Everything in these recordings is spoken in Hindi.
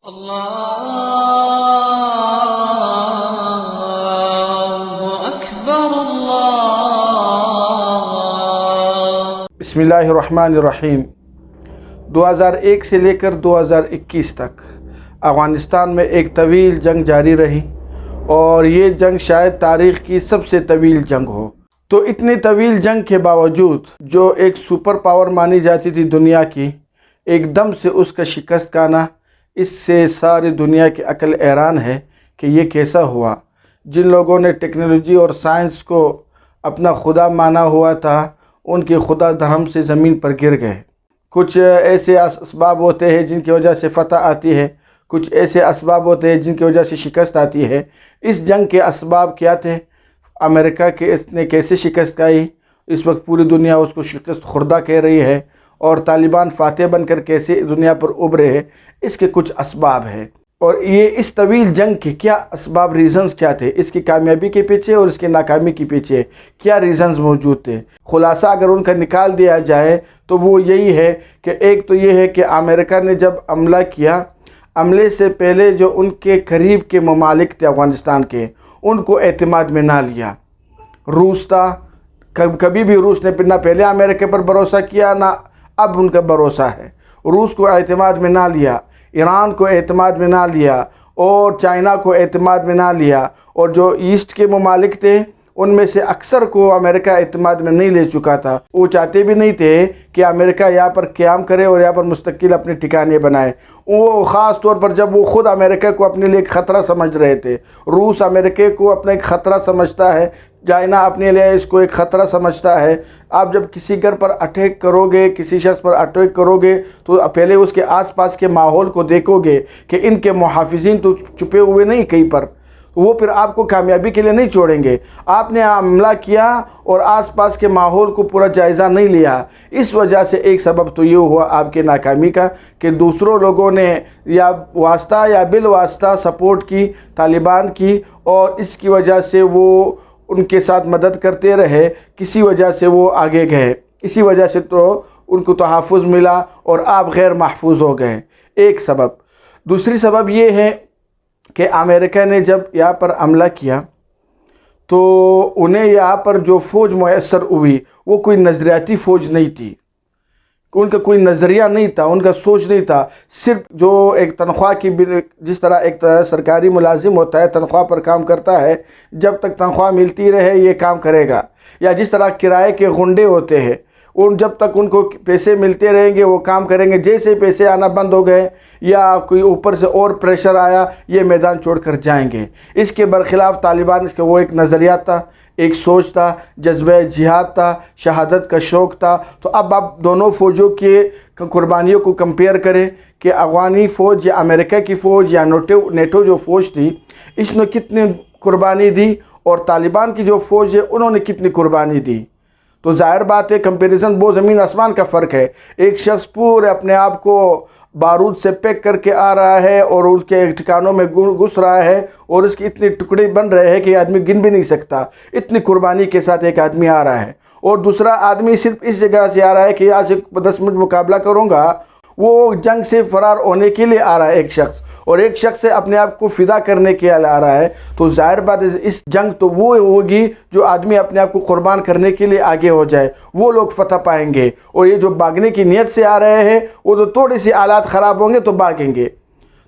अल्लाहु अकबर अल्लाह। बिस्मिल्लाहिर्रहमानिर्रहीम। 2001 से लेकर 2021 तक अफ़गानिस्तान में एक तवील जंग जारी रही और ये जंग शायद तारीख़ की सबसे तवील जंग हो। तो इतनी तवील जंग के बावजूद जो एक सुपर पावर मानी जाती थी दुनिया की, एकदम से उसका शिकस्त खाना, इससे सारी दुनिया की अक्ल हैरान है कि ये कैसा हुआ। जिन लोगों ने टेक्नोलॉजी और साइंस को अपना खुदा माना हुआ था, उनके खुदा धर्म से ज़मीन पर गिर गए। कुछ ऐसे असबाब होते हैं जिनकी वजह से फ़तह आती है, कुछ ऐसे असबाब होते हैं जिनकी वजह से शिकस्त आती है। इस जंग के असबाब क्या थे, अमेरिका के इसने कैसे शिकस्त खाई, इस वक्त पूरी दुनिया उसको शिकस्त खुर्दा कह रही है, और तालिबान फातेह बनकर कैसे दुनिया पर उभरे हैं, इसके कुछ असबाब हैं। और ये इस तवील जंग के क्या असबाब, रीज़न्स क्या थे, इसकी कामयाबी के पीछे और इसकी नाकामी के पीछे क्या रीज़न्स मौजूद थे। खुलासा अगर उनका निकाल दिया जाए तो वो यही है कि एक तो ये है कि अमेरिका ने जब हमला किया, हमले से पहले जो उनके करीब के ममालिक थे अफ़गानिस्तान के, उनको एतमाद में ना लिया। रूस था, कभी भी रूस ने ना पहले अमेरिका पर भरोसा किया ना अब उनका भरोसा है। रूस को एतमाद में ना लिया, ईरान को एतमाद में ना लिया, और चाइना को एतमाद में ना लिया, और जो ईस्ट के ममालिक थे उनमें से अक्सर को अमेरिका एतमाद में नहीं ले चुका था। वो चाहते भी नहीं थे कि अमेरिका यहाँ पर क़याम करे और यहाँ पर मुस्तकिल अपने ठिकाने बनाए। वो ख़ास तौर पर जब वो ख़ुद अमेरिका को अपने लिए एक ख़तरा समझ रहे थे। रूस अमेरिका को अपना एक ख़तरा समझता है, चाइना अपने लिए इसको एक ख़तरा समझता है। आप जब किसी घर पर अटैक करोगे, किसी शख्स पर अटैक करोगे, तो पहले उसके आसपास के माहौल को देखोगे कि इनके मुहाफ़िज़ीन तो छुपे हुए नहीं कहीं पर, वो फिर आपको कामयाबी के लिए नहीं छोड़ेंगे। आपने हमला किया और आसपास के माहौल को पूरा जायज़ा नहीं लिया। इस वजह से एक सबब तो ये हुआ आपके नाकामी का कि दूसरों लोगों ने या वास्ता या बिल वास्ता सपोर्ट की तालिबान की, और इसकी वजह से वो उनके साथ मदद करते रहे, किसी वजह से वो आगे गए, इसी वजह से तो उनको तहफ़्फ़ुज़ मिला और आप गैर महफूज हो गए। एक सबब। दूसरी सबब ये है कि अमेरिका ने जब यहाँ पर हमला किया तो उन्हें यहाँ पर जो फ़ौज मुयस्सर हुई वो कोई नज़रियाती फ़ौज नहीं थी, उनका कोई नज़रिया नहीं था, उनका सोच नहीं था। सिर्फ जो एक तनख्वाह की, जिस तरह एक सरकारी मुलाजिम होता है तनख्वाह पर काम करता है, जब तक तनख्वाह मिलती रहे ये काम करेगा, या जिस तरह किराए के गुंडे होते हैं, उन जब तक उनको पैसे मिलते रहेंगे वो काम करेंगे। जैसे पैसे आना बंद हो गए या कोई ऊपर से और प्रेशर आया, ये मैदान छोड़कर जाएंगे। इसके बरखिलाफ़ तालिबान का वो एक नज़रिया था, एक सोच था, जज्बे जिहाद था, शहादत का शौक़ था। तो अब आप दोनों फ़ौजों के कुर्बानियों को कंपेयर करें कि अफ़गानी फ़ौज या अमेरिका की फ़ौज या नेटो जो फ़ौज थी, इसने कितनी कुर्बानी दी, और तालिबान की जो फ़ौज है उन्होंने कितनी कुर्बानी दी। तो ज़ाहिर बात है कंपैरिजन वो ज़मीन आसमान का फ़र्क है। एक शख्स पूरे अपने आप को बारूद से पैक करके आ रहा है और उसके ठिकानों में घुस रहा है, और उसके इतने टुकड़े बन रहे हैं कि आदमी गिन भी नहीं सकता, इतनी कुर्बानी के साथ एक आदमी आ रहा है। और दूसरा आदमी सिर्फ इस जगह से आ रहा है कि यहाँ से 10 मिनट मुकाबला करूँगा, वो जंग से फ़रार होने के लिए आ रहा है एक शख्स, और एक शख्स से अपने आप को फ़िदा करने के लिए आ रहा है। तो ज़ाहिर बात है इस जंग तो वो होगी जो आदमी अपने आप को कुर्बान करने के लिए आगे हो जाए, वो लोग फ़तह पाएंगे। और ये जो भागने की नीयत से आ रहे हैं वो तो थोड़ी सी हालात ख़राब होंगे तो भागेंगे।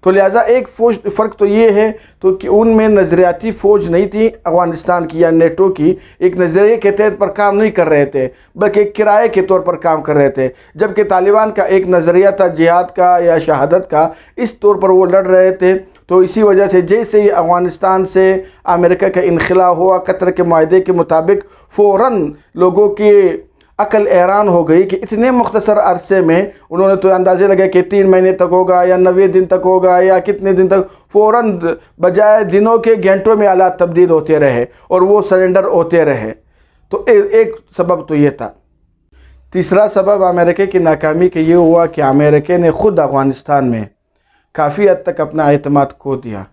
तो लिहाजा एक फ़र्क तो ये है तो कि उनमें नज़रियाती फ़ौज नहीं थी अफ़गानिस्तान की या नेटो की, एक नज़रिए के तहत पर काम नहीं कर रहे थे, बल्कि किराए के तौर पर काम कर रहे थे। जबकि तालिबान का एक नज़रिया था जिहाद का या शहादत का, इस तौर पर वो लड़ रहे थे। तो इसी वजह से जैसे ही अफ़गानिस्तान से अमेरिका का इनखला हुआ कतर के माहदे के मुताबिक, फ़ौरन लोगों की अकल हैरान हो गई कि इतने मुख्तसर अरसे में, उन्होंने तो अंदाज़े लगे कि 3 महीने तक होगा या 90 दिन तक होगा या कितने दिन तक, फ़ौरन बजाय दिनों के घंटों में हालात तब्दील होते रहे और वो सरेंडर होते रहे। तो एक सबब तो ये था। तीसरा सबब अमेरिका की नाकामी के ये हुआ कि अमेरिका ने ख़ुद अफ़गानिस्तान में काफ़ी हद तक अपना एतमाद खो दिया,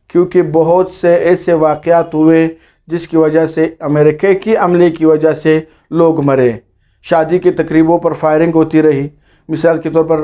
क्योंकि बहुत से ऐसे वाक़यात हुए जिसकी वजह से अमेरिका की अमले की वजह से लोग मरे। शादी की तकरीबों पर फायरिंग होती रही। मिसाल के तौर पर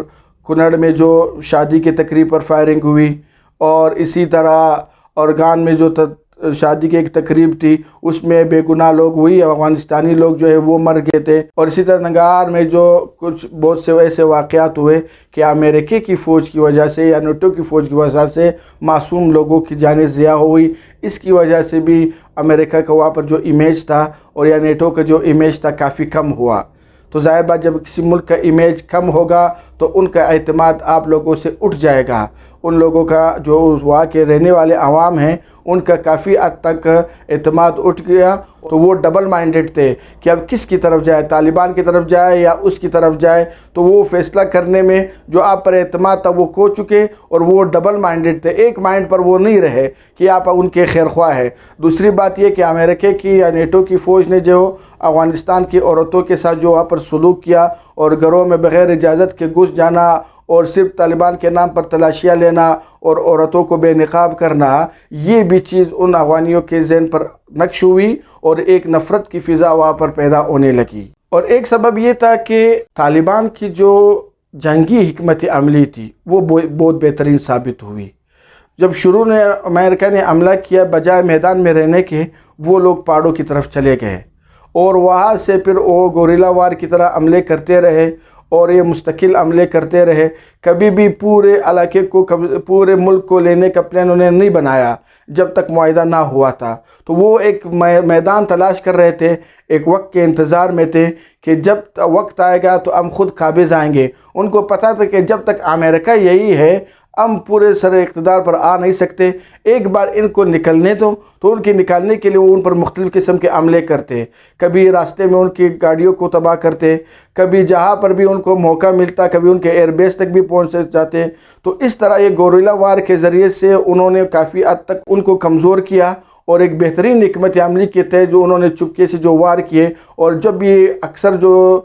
कुनड़ में जो शादी के तकरीब पर फायरिंग हुई, और इसी तरह औरगान में जो शादी की एक तकरीब थी उसमें बेगुनाह लोग, वही अफ़गानिस्तानी लोग जो है वो मर गए थे। और इसी तरह नंगार में जो कुछ बहुत से ऐसे वाक़यात हुए कि अमेरिका की फ़ौज की वजह से या नेटो की फ़ौज की वजह से मासूम लोगों की जानें ज़िया हुई। इसकी वजह से भी अमेरिका का वहाँ पर जो इमेज था और या नेटो का जो इमेज था काफ़ी कम हुआ। तो ज़ाहिर बात, जब किसी मुल्क का इमेज कम होगा तो उनका एतमाद आप लोगों से उठ जाएगा। उन लोगों का जो वहाँ के रहने वाले आवाम हैं उनका काफ़ी हद तक एतमाद उठ गया। तो वो डबल माइंडेड थे कि अब किस की तरफ जाए, तालिबान की तरफ जाए या उसकी तरफ जाए। तो वो फ़ैसला करने में जो आप पर एतमाद था वो खो चुके और वो डबल माइंडेड थे, एक माइंड पर वो नहीं रहे कि आप उनके खैर ख्वाह है। दूसरी बात ये कि अमेरिका की या नेटो की फ़ौज ने जो अफ़गानिस्तान की औरतों के साथ जो वहाँ पर सलूक किया और घरों में बग़ैर इजाज़त के घुस जाना और सिर्फ तालिबान के नाम पर तलाशियाँ लेना और औरतों को बेनकाब करना, ये भी चीज़ उन अफ़गानियों के ज़हन पर नक्श हुई और एक नफ़रत की फ़िज़ा वहाँ पर पैदा होने लगी। और एक सबब ये था कि तालिबान की जो जंगी हिकमत अमली थी वो बहुत बेहतरीन साबित हुई। जब शुरू में अमेरिका ने हमला किया, बजाय मैदान में रहने के वो लोग पहाड़ों की तरफ चले गए और वहाँ से फिर वो गोरिल्ला वार की तरह हमले करते रहे और ये मुस्तकिल हमले करते रहे। कभी भी पूरे इलाके को, पूरे मुल्क को लेने का प्लान उन्होंने नहीं बनाया जब तक मुआहिदा ना हुआ था। तो वो एक मैदान तलाश कर रहे थे, एक वक्त के इंतज़ार में थे कि जब वक्त आएगा तो हम खुद काबिज़ आएंगे। उनको पता था कि जब तक अमेरिका यही है हम पूरे सर इक़्तिदार पर आ नहीं सकते। एक बार इनको निकलने दो, तो उनके निकालने के लिए वो उन पर मुख्तलिफ़ किस्म के हमले करते। कभी रास्ते में उनकी गाड़ियों को तबाह करते, कभी जहाँ पर भी उनको मौका मिलता कभी उनके एयरबेस तक भी पहुँच जाते। तो इस तरह ये गोरिल्ला वार के ज़रिए से उन्होंने काफ़ी हद तक उनको कमज़ोर किया और एक बेहतरीन हिकमत अमली के तहत जो उन्होंने चुपके से जो वार किए। और जब ये अक्सर जो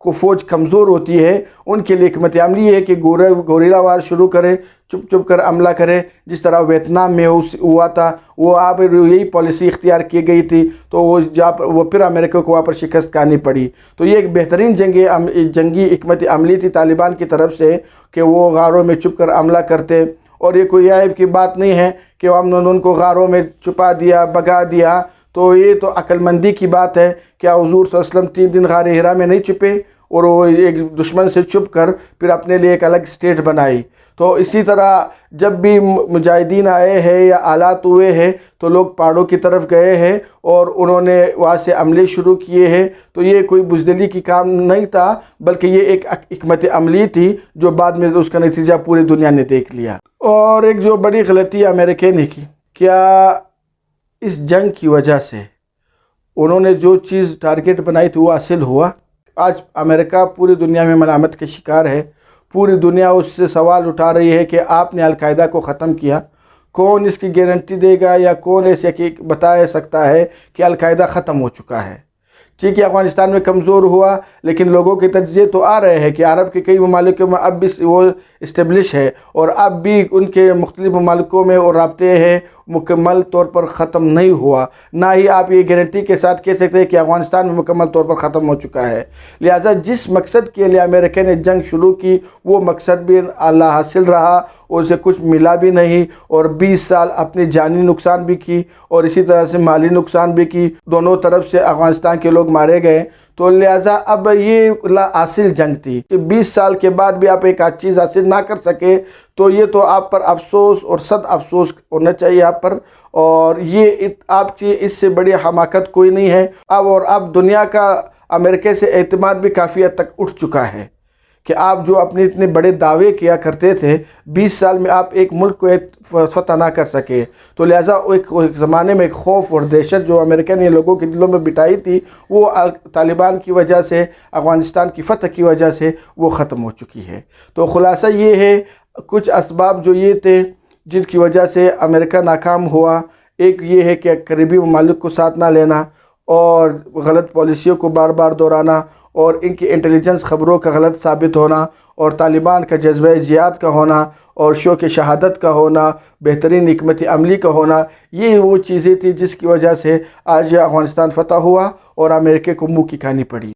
फ़ौज कमज़ोर होती है उनके लिए हिकमत अमली है कि गोरिल्ला वार शुरू करे, चुप कर हमला करे, जिस तरह वियतनाम में हुआ था। वो आप यही पॉलिसी इख्तियार की गई थी, तो वो फिर अमेरिका को वहाँ पर शिकस्त खानी पड़ी। तो ये एक बेहतरीन जंगी हिकमत अमली थी तालिबान की तरफ से कि वो गारों में चुप कर हमला करते। और ये कोई ऐब की बात नहीं है कि हमने उनको गारों में छुपा दिया, भगा दिया। तो ये तो अक्लमंदी की बात है। क्या हुज़ूर सल्लल्लाहु अलैहि वसल्लम 3 दिन गारे हिरा में नहीं छुपे और वो एक दुश्मन से छुप कर फिर अपने लिए एक अलग स्टेट बनाई। तो इसी तरह जब भी मुजाहिदीन आए हैं या हालात हुए हैं तो लोग पहाड़ों की तरफ गए हैं और उन्होंने वहाँ से हमले शुरू किए हैं। तो ये कोई बुज़दिली की काम नहीं था, बल्कि ये एक हिकमत अमली थी जो बाद में उसका नतीजा पूरी दुनिया ने देख लिया। और एक जो बड़ी गलती अमेरिका ने की, क्या इस जंग की वजह से उन्होंने जो चीज़ टारगेट बनाई थी वो हासिल हुआ? आज अमेरिका पूरी दुनिया में मलामत के शिकार है। पूरी दुनिया उससे सवाल उठा रही है कि आपने अलकायदा को ख़त्म किया। कौन इसकी गारंटी देगा या कौन ऐसे बता सकता है कि अलकायदा ख़त्म हो चुका है? ठीक है, अफ़गानिस्तान में कमज़ोर हुआ, लेकिन लोगों के तज्ज़िये तो आ रहे हैं कि अरब के कई ममालिकों में अब भी वो इस्टेब्लिश है और अब भी उनके मुख्तलिफ़ ममालिकों में और राब्ते हैं, मुकम्मल तौर पर ख़त्म नहीं हुआ। ना ही आप ये गारंटी के साथ कह सकते हैं कि अफ़गानिस्तान में मुकम्मल तौर पर ख़त्म हो चुका है। लिहाजा जिस मकसद के लिए अमेरिका ने जंग शुरू की वो मकसद भी अल्लाह हासिल रहा और उसे कुछ मिला भी नहीं। और 20 साल अपनी जानी नुकसान भी की और इसी तरह से माली नुकसान भी की। दोनों तरफ से अफ़गानिस्तान के लोग मारे गए। तो लिहाजा अब ये हासिल जंग थी कि 20 साल के बाद भी आप एक अच्छी चीज़ हासिल ना कर सके, तो ये तो आप पर अफसोस और सद अफसोस होना चाहिए आप पर। और ये आपकी इससे बड़ी हमाकत कोई नहीं है। अब दुनिया का अमेरिका से एतमाद भी काफ़ी हद तक उठ चुका है कि आप जो अपने इतने बड़े दावे किया करते थे 20 साल में आप एक मुल्क को फतह ना कर सके। तो लिहाजा एक ज़माने में एक खौफ और दहशत जो अमेरिका ने लोगों के दिलों में बिठाई थी वो तालिबान की वजह से, अफ़गानिस्तान की फ़तह की वजह से वो ख़त्म हो चुकी है। तो ख़ुलासा ये है, कुछ असबाब जो ये थे जिनकी वजह से अमेरिका नाकाम हुआ। एक ये है कि करीबी ममालिक को साथ ना लेना और गलत पॉलिसियों को बार बार दोहराना और इनकी इंटेलिजेंस ख़बरों का गलत साबित होना और तालिबान का जज्बा जिहाद का होना और शौक़ शहादत का होना, बेहतरीन हिकमत अमली का होना, ये वो चीज़ें थी जिसकी वजह से आज अफ़गानिस्तान फ़तह हुआ और अमेरिका को मुँह की खानी पड़ी।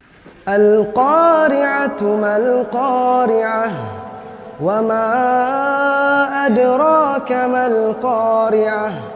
अल-क़ारिअतु मल-क़ारिअह वमा अदराक मल-क़ारिअह।